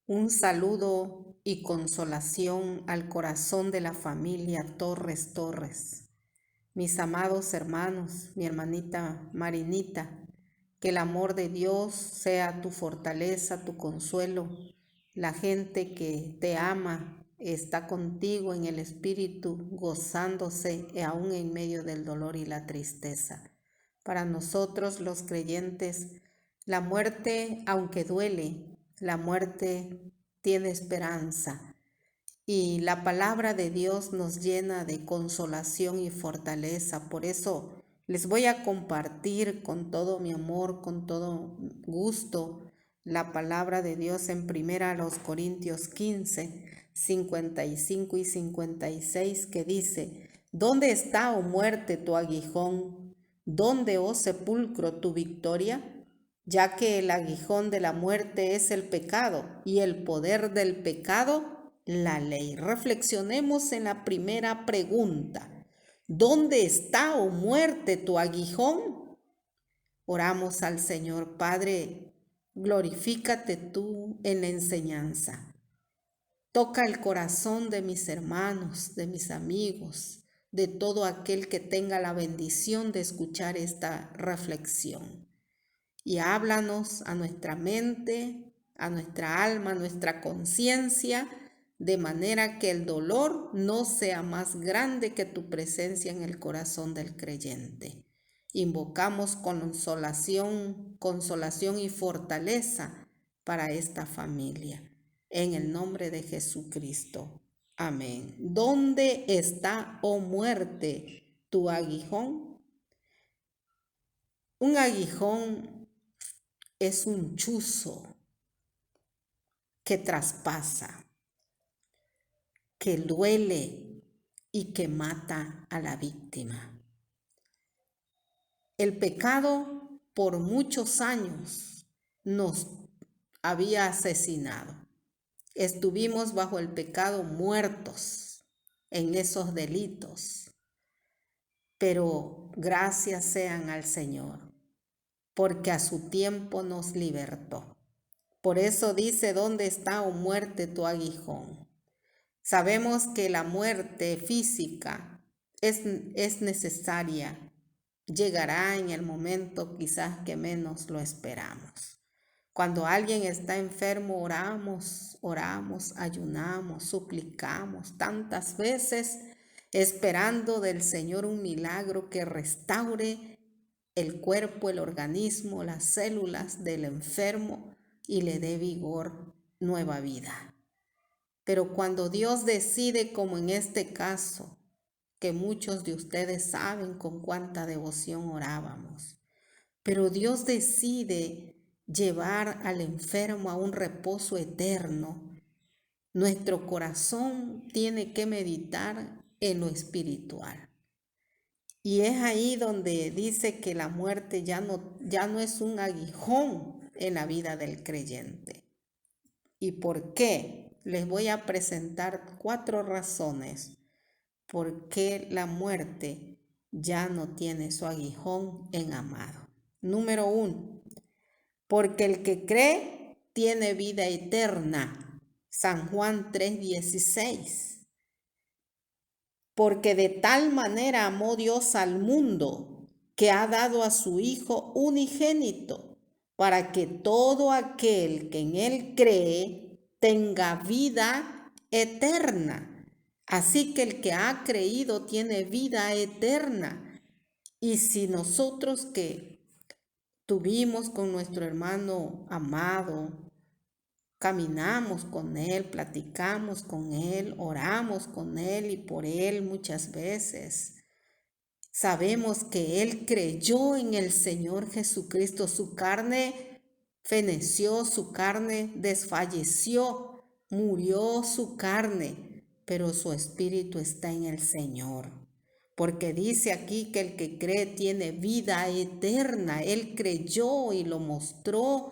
Un saludo y consolación al corazón de la familia Torres Torres. Mis amados hermanos, mi hermanita Marinita, que el amor de Dios sea tu fortaleza, tu consuelo. La gente que te ama está contigo en el espíritu, gozándose aún en medio del dolor y la tristeza. Para nosotros los creyentes, la muerte, aunque duele, la muerte tiene esperanza. Y la palabra de Dios nos llena de consolación y fortaleza. Por eso les voy a compartir con todo mi amor, con todo gusto, la palabra de Dios en 1 Corintios 15, 55 y 56, que dice: ¿Dónde está, oh muerte, tu aguijón? ¿Dónde, oh sepulcro, tu victoria? Ya que el aguijón de la muerte es el pecado, y el poder del pecado, la ley. Reflexionemos en la primera pregunta. ¿Dónde está, oh muerte, tu aguijón? Oramos al Señor. Padre, glorifícate tú en la enseñanza. Toca el corazón de mis hermanos, de mis amigos, de todo aquel que tenga la bendición de escuchar esta reflexión. Y háblanos a nuestra mente, a nuestra alma, a nuestra conciencia, de manera que el dolor no sea más grande que tu presencia en el corazón del creyente. Invocamos consolación y fortaleza para esta familia. En el nombre de Jesucristo. Amén. ¿Dónde está, oh muerte, tu aguijón? Un aguijón es un chuzo que traspasa, que duele y que mata a la víctima. El pecado por muchos años nos había asesinado. Estuvimos bajo el pecado muertos en esos delitos, pero gracias sean al Señor, porque a su tiempo nos libertó. Por eso dice: ¿dónde está, oh muerte, tu aguijón? Sabemos que la muerte física es necesaria, llegará en el momento quizás que menos lo esperamos. Cuando alguien está enfermo, oramos, ayunamos, suplicamos tantas veces, esperando del Señor un milagro que restaure el cuerpo, el organismo, las células del enfermo y le dé vigor, nueva vida. Pero cuando Dios decide, como en este caso, que muchos de ustedes saben con cuánta devoción orábamos, pero Dios decide llevar al enfermo a un reposo eterno, nuestro corazón tiene que meditar en lo espiritual. Y es ahí donde dice que la muerte ya no es un aguijón en la vida del creyente. ¿Y por qué? Les voy a presentar 4 razones por qué la muerte ya no tiene su aguijón en amado. Número 1, porque el que cree tiene vida eterna. San Juan 3:16. Porque de tal manera amó Dios al mundo, que ha dado a su Hijo unigénito, para que todo aquel que en Él cree tenga vida eterna. Así que el que ha creído tiene vida eterna. Y si nosotros que tuvimos con nuestro hermano amado, caminamos con Él, platicamos con Él, oramos con Él y por Él muchas veces, sabemos que Él creyó en el Señor Jesucristo. Su carne feneció, su carne desfalleció, murió su carne, pero su espíritu está en el Señor. Porque dice aquí que el que cree tiene vida eterna. Él creyó y lo mostró.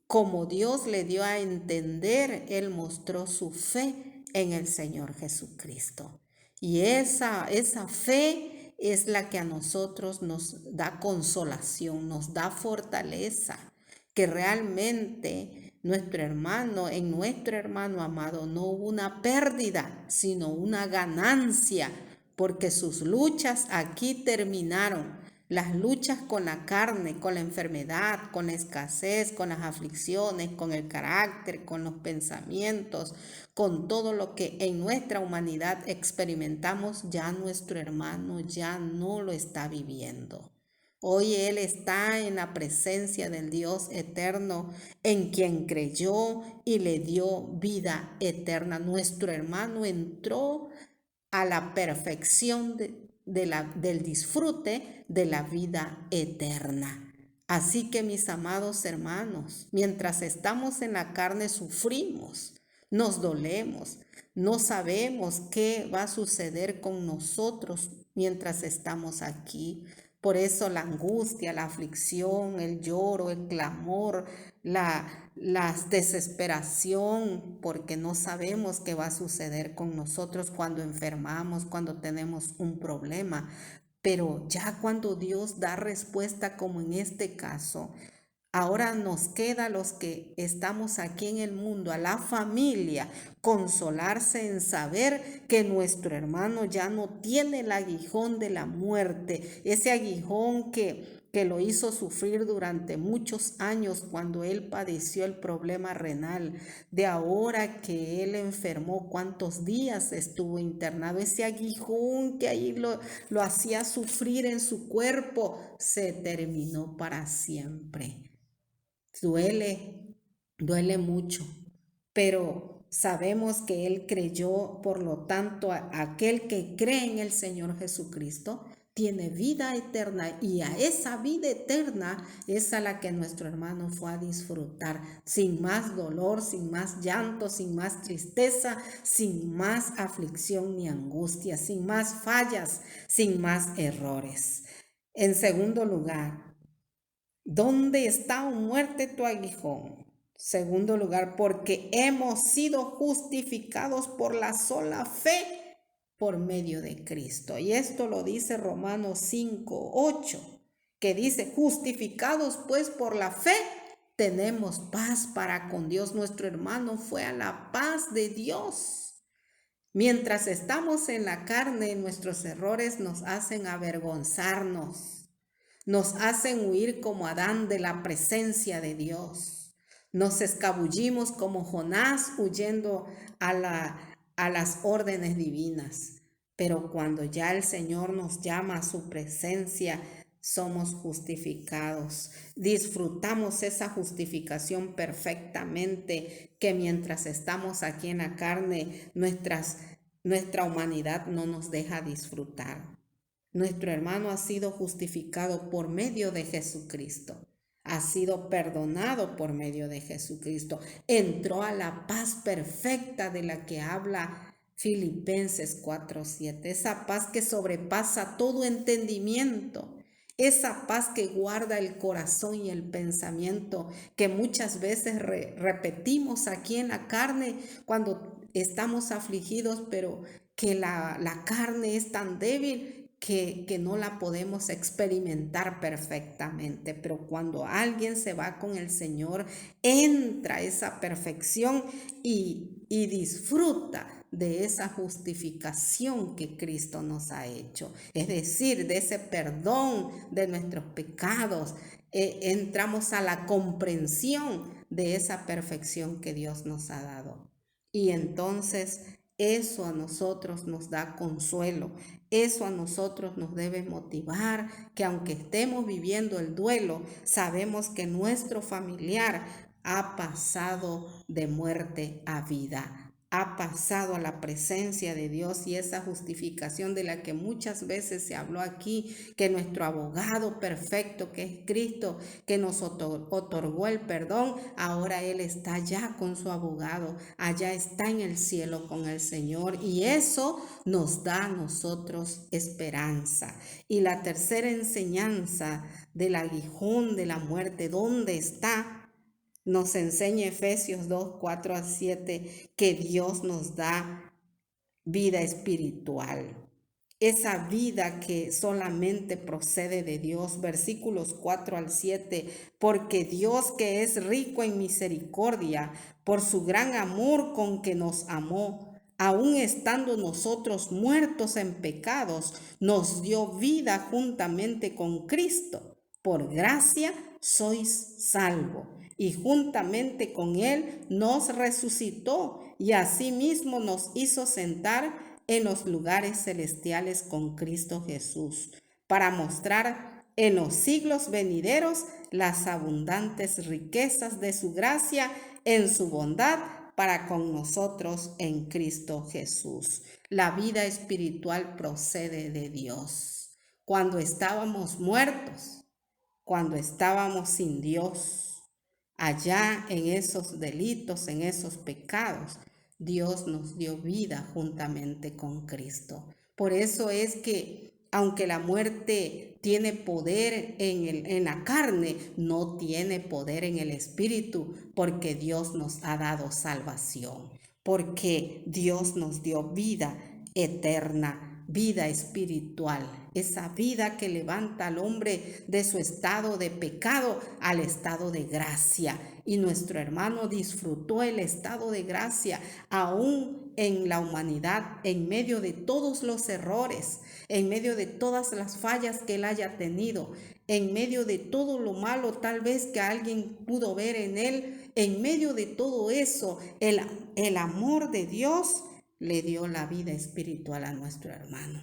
Como Dios le dio a entender, Él mostró su fe en el Señor Jesucristo. Y esa fe es la que a nosotros nos da consolación, nos da fortaleza, que realmente en nuestro hermano amado no hubo una pérdida, sino una ganancia, porque sus luchas aquí terminaron. Las luchas con la carne, con la enfermedad, con la escasez, con las aflicciones, con el carácter, con los pensamientos, con todo lo que en nuestra humanidad experimentamos, ya nuestro hermano ya no lo está viviendo. Hoy Él está en la presencia del Dios eterno, en quien creyó y le dio vida eterna. Nuestro hermano entró a la perfección del disfrute de la vida eterna. Así que mis amados hermanos, mientras estamos en la carne sufrimos, nos dolemos, no sabemos qué va a suceder con nosotros mientras estamos aquí. Por eso la angustia, la aflicción, el lloro, el clamor, la desesperación, porque no sabemos qué va a suceder con nosotros cuando enfermamos, cuando tenemos un problema. Pero ya cuando Dios da respuesta, como en este caso, ahora nos queda a los que estamos aquí en el mundo, a la familia, consolarse en saber que nuestro hermano ya no tiene el aguijón de la muerte, ese aguijón que lo hizo sufrir durante muchos años cuando él padeció el problema renal, de ahora que él enfermó, cuántos días estuvo internado, ese aguijón que ahí lo hacía sufrir en su cuerpo, se terminó para siempre. Duele mucho, pero sabemos que Él creyó, por lo tanto, aquel que cree en el Señor Jesucristo tiene vida eterna, y a esa vida eterna es a la que nuestro hermano fue a disfrutar, sin más dolor, sin más llanto, sin más tristeza, sin más aflicción ni angustia, sin más fallas, sin más errores. En segundo lugar, ¿dónde está, oh muerte, tu aguijón? Segundo lugar, porque hemos sido justificados por la sola fe por medio de Cristo. Y esto lo dice Romanos 5:8, que dice, justificados pues por la fe, tenemos paz para con Dios. Nuestro hermano fue a la paz de Dios. Mientras estamos en la carne, nuestros errores nos hacen avergonzarnos. Nos hacen huir como Adán de la presencia de Dios. Nos escabullimos como Jonás huyendo a las órdenes divinas. Pero cuando ya el Señor nos llama a su presencia, somos justificados. Disfrutamos esa justificación perfectamente, que mientras estamos aquí en la carne, nuestra humanidad no nos deja disfrutar. Nuestro hermano ha sido justificado por medio de Jesucristo. Ha sido perdonado por medio de Jesucristo. Entró a la paz perfecta de la que habla Filipenses 4:7. Esa paz que sobrepasa todo entendimiento. Esa paz que guarda el corazón y el pensamiento, que muchas veces repetimos aquí en la carne cuando estamos afligidos, pero que la carne es tan débil que no la podemos experimentar perfectamente. Pero cuando alguien se va con el Señor, entra esa perfección y disfruta de esa justificación que Cristo nos ha hecho, es decir, de ese perdón de nuestros pecados. Entramos a la comprensión de esa perfección que Dios nos ha dado. Y entonces eso a nosotros nos da consuelo, eso a nosotros nos debe motivar, que aunque estemos viviendo el duelo, sabemos que nuestro familiar ha pasado de muerte a vida, ha pasado a la presencia de Dios, y esa justificación de la que muchas veces se habló aquí, que nuestro abogado perfecto, que es Cristo, que nos otorgó el perdón, ahora Él está ya con su abogado, allá está en el cielo con el Señor, y eso nos da a nosotros esperanza. Y la tercera enseñanza del aguijón de la muerte, ¿dónde está? Nos enseña Efesios 2:4-7, que Dios nos da vida espiritual. esa vida que solamente procede de Dios. Versículos 4 al 7, porque Dios que es rico en misericordia, por su gran amor con que nos amó, aun estando nosotros muertos en pecados, nos dio vida juntamente con Cristo. Por gracia sois salvos. Y juntamente con Él nos resucitó y asimismo nos hizo sentar en los lugares celestiales con Cristo Jesús, para mostrar en los siglos venideros las abundantes riquezas de su gracia en su bondad para con nosotros en Cristo Jesús. La vida espiritual procede de Dios. Cuando estábamos muertos, cuando estábamos sin Dios, allá en esos delitos, en esos pecados, Dios nos dio vida juntamente con Cristo. Por eso es que aunque la muerte tiene poder en la carne, no tiene poder en el espíritu, porque Dios nos ha dado salvación, porque Dios nos dio vida eterna, vida espiritual, esa vida que levanta al hombre de su estado de pecado al estado de gracia. Y nuestro hermano disfrutó el estado de gracia aún en la humanidad, en medio de todos los errores, en medio de todas las fallas que él haya tenido, en medio de todo lo malo tal vez que alguien pudo ver en él. En medio de todo eso, el amor de Dios le dio la vida espiritual a nuestro hermano.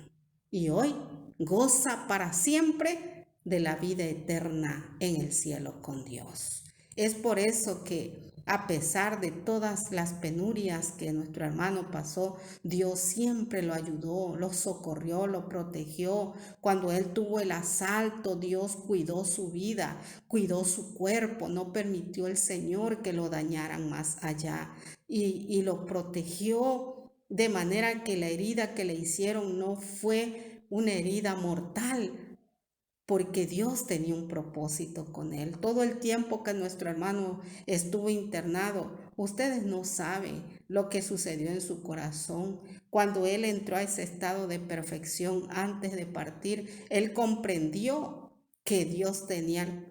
Y hoy goza para siempre de la vida eterna en el cielo con Dios. Es por eso que a pesar de todas las penurias que nuestro hermano pasó, Dios siempre lo ayudó, lo socorrió, lo protegió. Cuando él tuvo el asalto, Dios cuidó su vida, cuidó su cuerpo, no permitió el Señor que lo dañaran más allá y lo protegió de manera que la herida que le hicieron no fue una herida mortal, porque Dios tenía un propósito con él. Todo el tiempo que nuestro hermano estuvo internado, ustedes no saben lo que sucedió en su corazón. Cuando él entró a ese estado de perfección antes de partir, él comprendió que Dios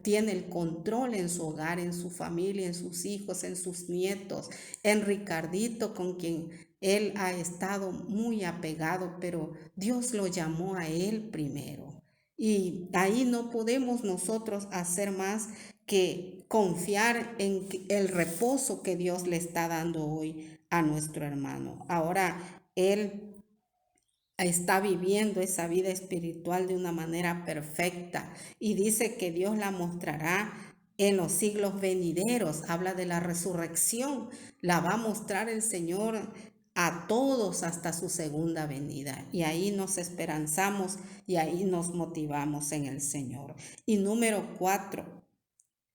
tiene el control en su hogar, en su familia, en sus hijos, en sus nietos, en Ricardito, con quien él ha estado muy apegado, pero Dios lo llamó a él primero. Y ahí no podemos nosotros hacer más que confiar en el reposo que Dios le está dando hoy a nuestro hermano. Ahora él está viviendo esa vida espiritual de una manera perfecta y dice que Dios la mostrará en los siglos venideros. Habla de la resurrección, la va a mostrar el Señor a todos hasta su segunda venida. Y ahí nos esperanzamos y ahí nos motivamos en el Señor. Y número 4,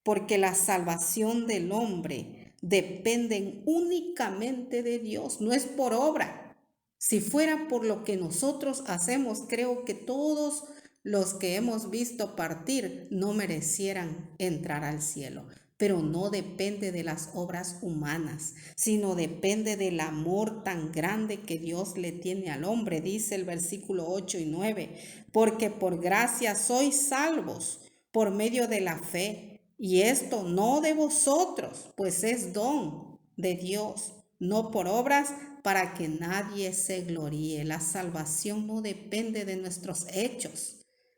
porque la salvación del hombre depende únicamente de Dios, no es por obra. Si fuera por lo que nosotros hacemos, creo que todos los que hemos visto partir no merecieran entrar al cielo. Pero no depende de las obras humanas, sino depende del amor tan grande que Dios le tiene al hombre, dice el versículo 8 y 9, porque por gracia sois salvos por medio de la fe, y esto no de vosotros, pues es don de Dios, no por obras, para que nadie se gloríe. La salvación no depende de nuestros hechos.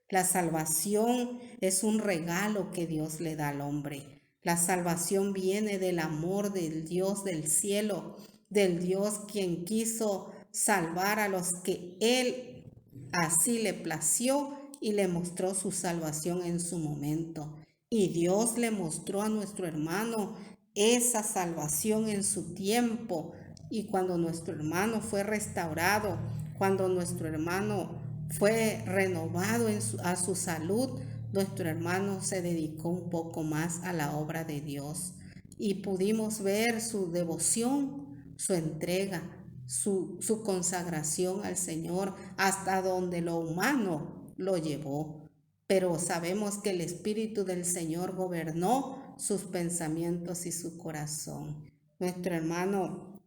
La salvación es un regalo que Dios le da al hombre. La salvación viene del amor del Dios del cielo, del Dios quien quiso salvar a los que Él así le plació y le mostró su salvación en su momento. Y Dios le mostró a nuestro hermano esa salvación en su tiempo. Y cuando nuestro hermano fue restaurado, cuando nuestro hermano fue renovado a su salud, nuestro hermano se dedicó un poco más a la obra de Dios. Y pudimos ver su devoción, su entrega, su consagración al Señor, hasta donde lo humano lo llevó. Pero sabemos que el Espíritu del Señor gobernó sus pensamientos y su corazón. Nuestro hermano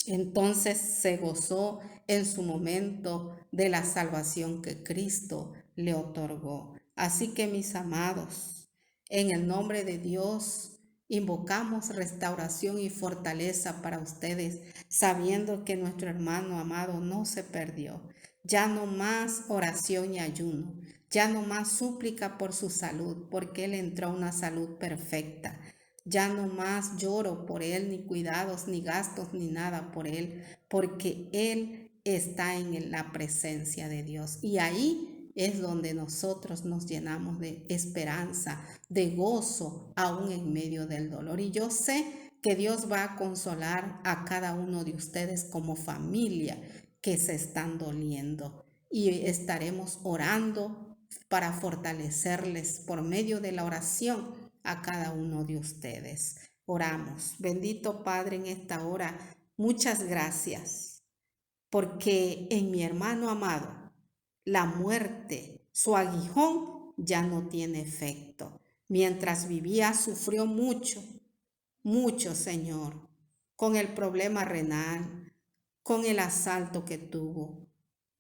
Entonces se gozó en su momento de la salvación que Cristo le otorgó. Así que mis amados, en el nombre de Dios, invocamos restauración y fortaleza para ustedes, sabiendo que nuestro hermano amado no se perdió. Ya no más oración y ayuno, ya no más súplica por su salud, porque él entró a una salud perfecta. Ya no más lloro por él, ni cuidados, ni gastos, ni nada por él, porque él está en la presencia de Dios. Y ahí es donde nosotros nos llenamos de esperanza, de gozo, aún en medio del dolor. Y yo sé que Dios va a consolar a cada uno de ustedes como familia que se están doliendo. Y estaremos orando para fortalecerles por medio de la oración a cada uno de ustedes. Oramos. Bendito Padre, en esta hora, muchas gracias, porque en mi hermano amado, la muerte, su aguijón ya no tiene efecto. Mientras vivía, sufrió mucho, mucho, Señor, con el problema renal, con el asalto que tuvo,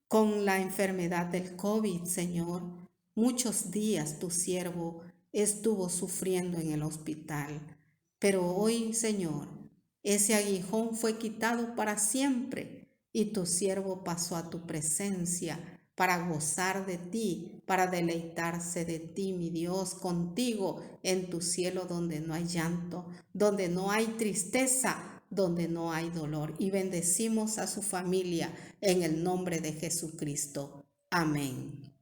con la enfermedad del COVID, Señor. Muchos días tu siervo estuvo sufriendo en el hospital, pero hoy, Señor, ese aguijón fue quitado para siempre y tu siervo pasó a tu presencia para gozar de ti, para deleitarse de ti, mi Dios, contigo en tu cielo donde no hay llanto, donde no hay tristeza, donde no hay dolor. Y bendecimos a su familia en el nombre de Jesucristo. Amén.